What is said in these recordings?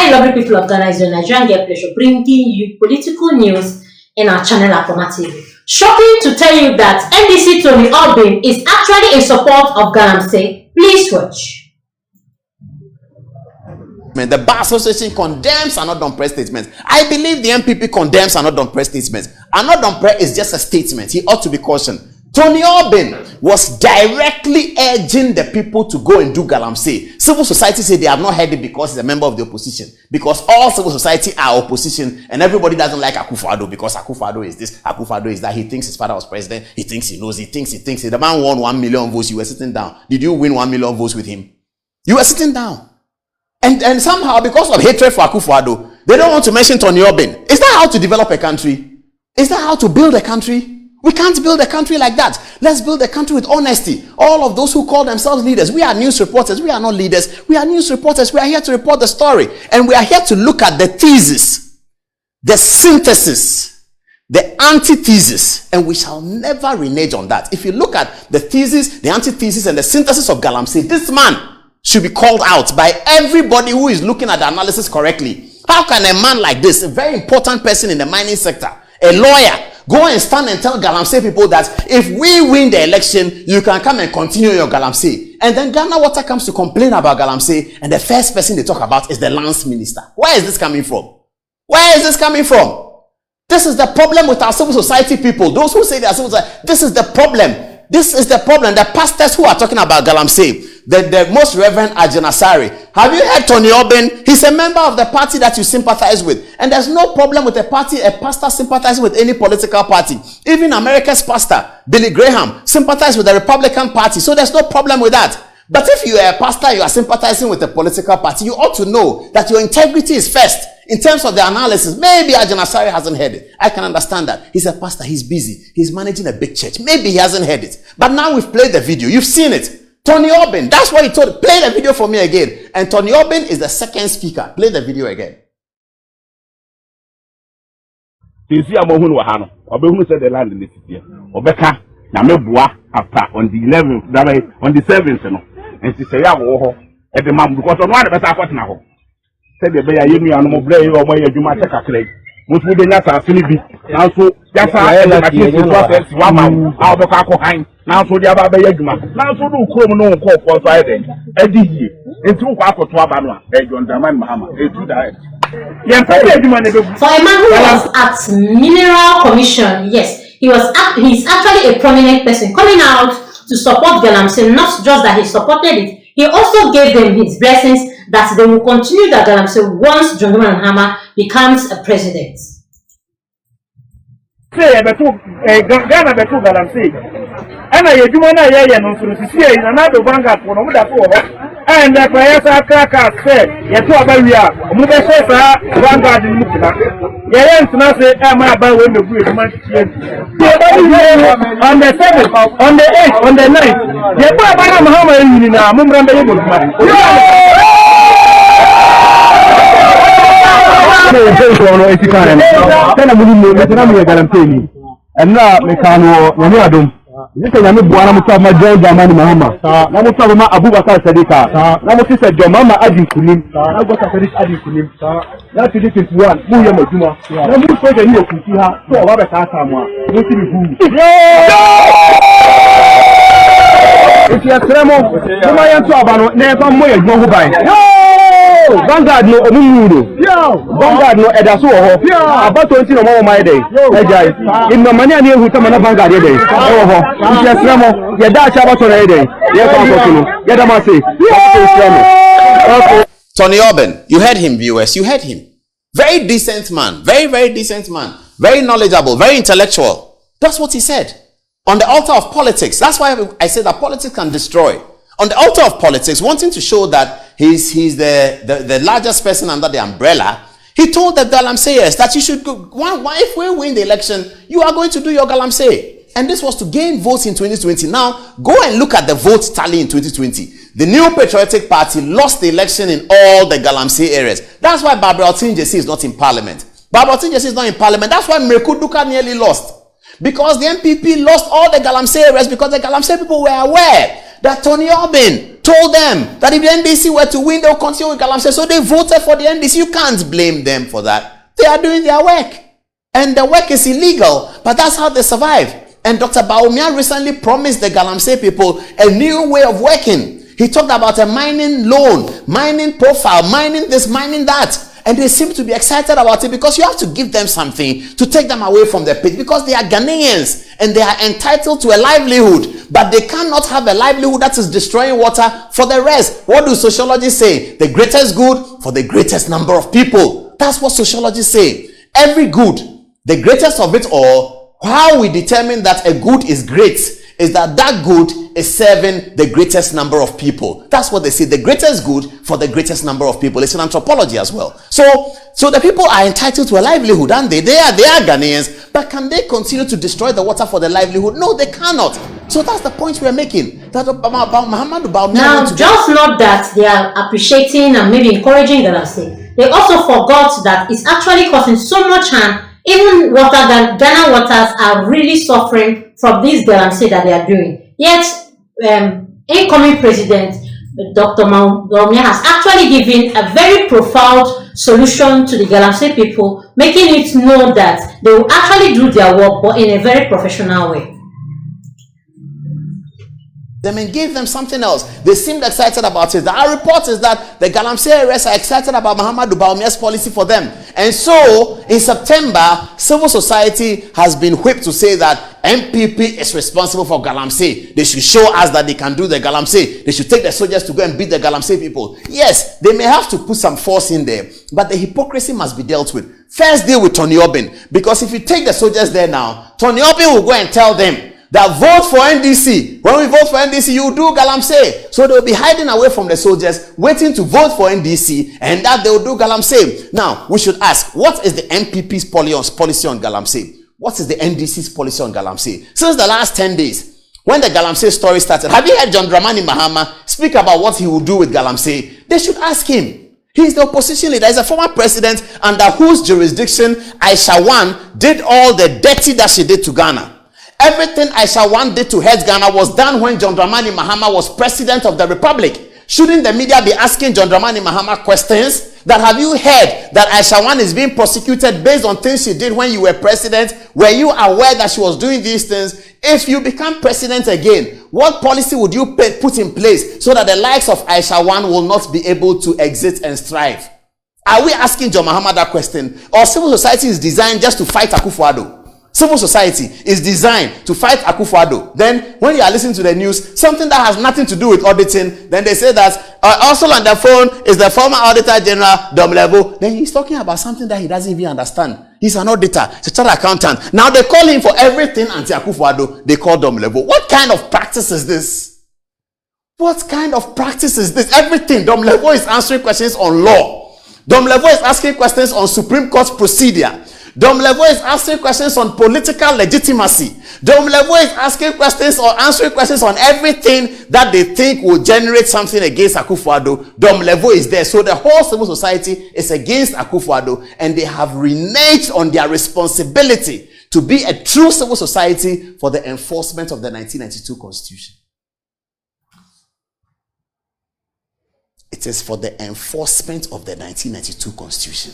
Hi, lovely people of Ghana, it's your Nigerian Girl Pleasure bringing you political news in our channel Akoma TV. Shocking to tell you that NDC Tony Obin is actually in support of Galamsey. Please watch. The Bar Association condemns and not done press statements. I believe the MPP condemns and not done press statements. And not done press is just a statement. He ought to be cautioned. Tony Obin was directly urging the people to go and do Galamsey. Civil society said they have not heard it because he's a member of the opposition. Because all civil society are opposition and everybody doesn't like Akufo-Addo because Akufo-Addo is this, Akufo-Addo is that. He thinks his father was president. He thinks he knows. He thinks. The man won 1 million votes. You were sitting down. Did you win 1 million votes with him? You were sitting down. And somehow, because of hatred for Akufo-Addo, they don't want to mention Tony Obin. Is that how to develop a country? Is that how to build a country? We can't build a country like that. Let's build a country with honesty. All of those who call themselves leaders, we are news reporters. We are not leaders. We are news reporters. We are here to report the story. And we are here to look at the thesis, the synthesis, the antithesis. And we shall never renege on that. If you look at the thesis, the antithesis, and the synthesis of Galamsey, this man should be called out by everybody who is looking at the analysis correctly. How can a man like this, a very important person in the mining sector, a lawyer, go and stand and tell Galamsey people that if we win the election, you can come and continue your Galamsey? And then Ghana Water comes to complain about Galamsey, and the first person they talk about is the lands minister. Where is this coming from? Where is this coming from? This is the problem with our civil society people. Those who say they are civil society, this is the problem. This is the problem. The pastors who are talking about Galamsey, the most Reverend Ajanasari. Have you heard Tony Obin? He's a member of the party that you sympathize with. And there's no problem with a pastor sympathizing with any political party. Even America's pastor, Billy Graham, sympathized with the Republican Party. So there's no problem with that. But if you are a pastor, you are sympathizing with a political party, you ought to know that your integrity is first. In terms of the analysis, maybe Ajanasari hasn't heard it. I can understand that. He's a pastor, he's busy, he's managing a big church. Maybe he hasn't heard it. But now we've played the video, you've seen it. Tony Obin, that's what he told. Play the video for me again. And Tony Obin is the second speaker. Play the video again. You see, I'm who said the land in this year. Obeka, Namebua, after on the 11th, on the 7th, and she say, at the mom, because on one of us, I got now. Said the Bay, you and Mobley, or where you might take a clay. Which would be not a Philippi. Now, so that's how I process 1 month out of Alcohol. Now, so the other Yagma. Now, so do criminal call for Friday. Eddie, and 2 hours for Twabana, John Daman Mahama, a 2 diets. For a man who was at Mineral Commission, yes, he's actually a prominent person coming out to support Galamsey. Not just that he supported it, he also gave them his blessings that they will continue the Galamsey once John Mahama becomes a president. Say, Ghana betu Galamsey. And I do want to hear no to see another vanguard for no that for. And the Kayasa Kaka said, Yatuabaria, Mubasa, vanguard in Mukina. Yayan say, I'm about when the good man. On the 7th, on the 8th, on the 9th, Yatuabana Mahama in Mumramba. And now, Mekano, Yamadum. This is a Buana Mutama John Jamani Mahama. Namutama Abubakar Sadika. Namusi said, Your Mama Adi Kunim. I got a Sadis Adi Kunim. That's the difference one. Muya Majuma. Namu said, You can see her. So, Robert Asama. You see who. If you are Tremo, Humayan Sabano, never more, no buy. Vanguard no Omumudo. Vanguard no Edaso. About 20 no my day. In the money near who come on a Vanguard day. If you are Tremo, your dad about a day. Tony Obin, you heard him, viewers. You heard him. Very decent man. Very, very decent man. Very knowledgeable. Very intellectual. That's what he said. On the altar of politics. That's why I said that politics can destroy. On the altar of politics, wanting to show that he's the largest person under the umbrella, he told the Galamseyers that you should go, if we win the election, you are going to do your Galamsey. And this was to gain votes in 2020. Now, go and look at the vote tally in 2020. The New Patriotic Party lost the election in all the Galamsey areas. That's why Barbara Otinjesi is not in parliament. Barbara Otinjesi is not in parliament. That's why Mreku Duka nearly lost. Because the MPP lost all the Galamsey areas because the Galamsey people were aware that Tony Obin told them that if the NDC were to win, they'll continue with Galamsey. So they voted for the NDC. You can't blame them for that. They are doing their work. And the work is illegal, but that's how they survive. And Dr. Bawumia recently promised the Galamsey people a new way of working. He talked about a mining loan, mining profile, mining this, mining that. And they seem to be excited about it because you have to give them something to take them away from the pit, because they are Ghanaians and they are entitled to a livelihood, but they cannot have a livelihood that is destroying water for the rest. What do sociologists say? The greatest good for the greatest number of people. That's what sociologists say. Every good, the greatest of it all, how we determine that a good is great is that that good is serving the greatest number of people. That's what they say. The greatest good for the greatest number of people. It's in anthropology as well. So the people are entitled to a livelihood, and they are Ghanaians, but can they continue to destroy the water for the livelihood? No, they cannot. So that's the point we are making. That about Muhammad about now, just not that they are appreciating and maybe encouraging Galamsey. They also forgot that it's actually causing so much harm. Even Ghana waters are really suffering from this Galamsey that they are doing. Yet, incoming president Dr. Bawumia has actually given a very profound solution to the Galamsey people, making it known that they will actually do their work, but in a very professional way. Them and gave them something else. They seemed excited about it. Our report is that the Galamsey areas are excited about Muhammadu Bawumia's policy for them. And so, in September, civil society has been whipped to say that MPP is responsible for Galamsey. They should show us that they can do the Galamsey. They should take the soldiers to go and beat the Galamsey people. Yes, they may have to put some force in there, but the hypocrisy must be dealt with. First, deal with Tony Obin, because if you take the soldiers there now, Tony Obin will go and tell them that vote for NDC. When we vote for NDC, you do Galamsey. So they'll be hiding away from the soldiers, waiting to vote for NDC, and that they'll do Galamsey. Now, we should ask, what is the MPP's policy on Galamsey? What is the NDC's policy on Galamsey? Since the last 10 days, when the Galamsey story started, have you heard John Dramani Mahama speak about what he will do with Galamsey? They should ask him. He's the opposition leader. He's a former president under whose jurisdiction Aisha Wan did all the dirty that she did to Ghana. Everything Aisha Wan did to hurt Ghana was done when John Dramani Mahama was president of the republic. Shouldn't the media be asking John Dramani Mahama questions? That have you heard that Aisha Wan is being prosecuted based on things she did when you were president? Were you aware that she was doing these things? If you become president again, what policy would you put in place so that the likes of Aisha Wan will not be able to exit and strive? Are we asking John Mahama that question? Or civil society is designed just to fight Akufo-Addo? Civil society is designed to fight Akufo-Addo. Then, when you are listening to the news, something that has nothing to do with auditing, then they say that also on the phone is the former Auditor General, Domlevo. Then he's talking about something that he doesn't even understand. He's an auditor, he's a chartered accountant. Now they call him for everything anti-Akufo-Addo. They call Domlevo. What kind of practice is this? What kind of practice is this? Everything. Domlevo is answering questions on law. Domlevo is asking questions on Supreme Court procedure. Domlevo is asking questions on political legitimacy. Domlevo is asking questions or answering questions on everything that they think will generate something against Akufo-Addo. Domlevo is there. So the whole civil society is against Akufo-Addo, and they have reneged on their responsibility to be a true civil society for the enforcement of the 1992 Constitution. It is for the enforcement of the 1992 Constitution.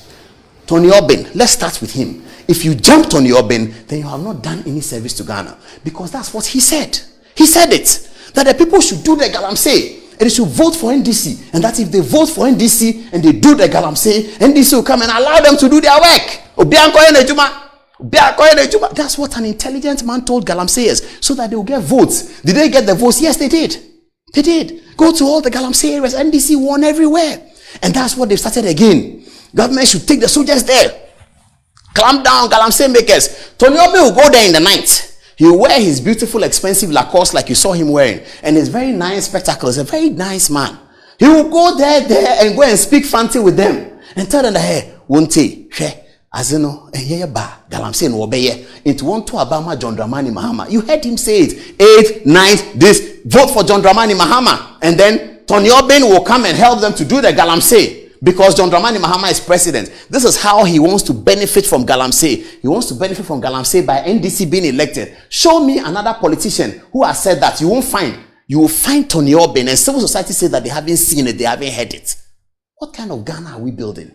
Tony Obin, let's start with him. If you jump Tony Obin, then you have not done any service to Ghana, because that's what he said. He said it, that the people should do the Galamsey and they should vote for NDC, and that if they vote for NDC and they do the Galamsey, NDC will come and allow them to do their work. That's what an intelligent man told Galamseyers, so that they will get votes. Did they get the votes? Yes, they did. They did. Go to all the Galamsey areas. NDC won everywhere. And that's what they've started again. Government should take the soldiers there. Clamp down Galamsey makers. Tony Obin will go there in the night. He will wear his beautiful, expensive Lacoste like you saw him wearing, and his very nice spectacles. A very nice man. He will go there and go and speak fancy with them and tell them that, hey, won't he? Azeno, Galamsey no obeye. It won't to Obama John Dramani Mahama. You heard him say it. 8, 9, this. Vote for John Dramani Mahama. And then Tony Obin will come and help them to do the Galamsey. Because John Dramani Mahama is president. This is how he wants to benefit from Galamsey. He wants to benefit from Galamsey by NDC being elected. Show me another politician who has said that. You won't find. you will find Tony Obin and civil society say that they haven't seen it, they haven't heard it. What kind of Ghana are we building?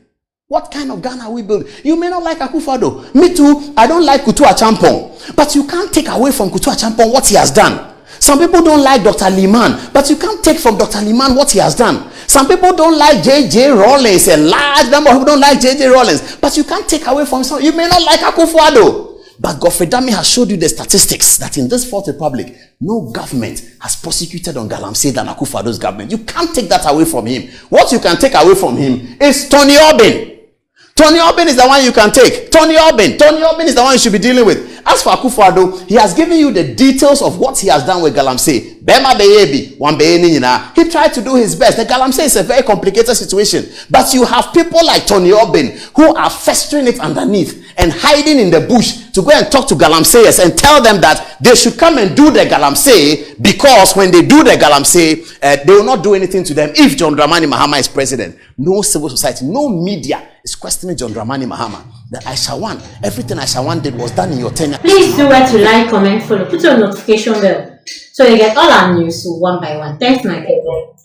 What kind of Ghana are we building? You may not like Akufo-Addo. Me too. I don't like Kutu Achampong. But you can't take away from Kutu Achampong what he has done. Some people don't like Dr. Liman, but you can't take from Dr. Liman what he has done. Some people don't like J.J. Rawlings. A large number of people don't like J.J. Rawlings, but you can't take away from some. You may not like Akufo-Addo, but Godfrey Dami has showed you the statistics that in this Fourth Republic, no government has prosecuted on Galamsey than Akufo-Addo's government. You can't take that away from him. What you can take away from him is Tony Obin. Tony Obin is the one you can take. Tony Obin is the one you should be dealing with. As for Akufo-Addo, he has given you the details of what he has done with Galamsey. Bema beyebi, wan beyeni nyina. He tried to do his best. The Galamsey is a very complicated situation. But you have people like Tony Obin who are festering it underneath and hiding in the bush to go and talk to Galamseyers and tell them that they should come and do the Galamsey, because when they do the Galamsey, they will not do anything to them if John Dramani Mahama is president. No civil society, no media is questioning John Dramani Mahama. That Aisha everything Aisha did was done in your tenure. Please do well to like, comment, follow, put your notification bell so you get all our news one by one. Thanks, my people.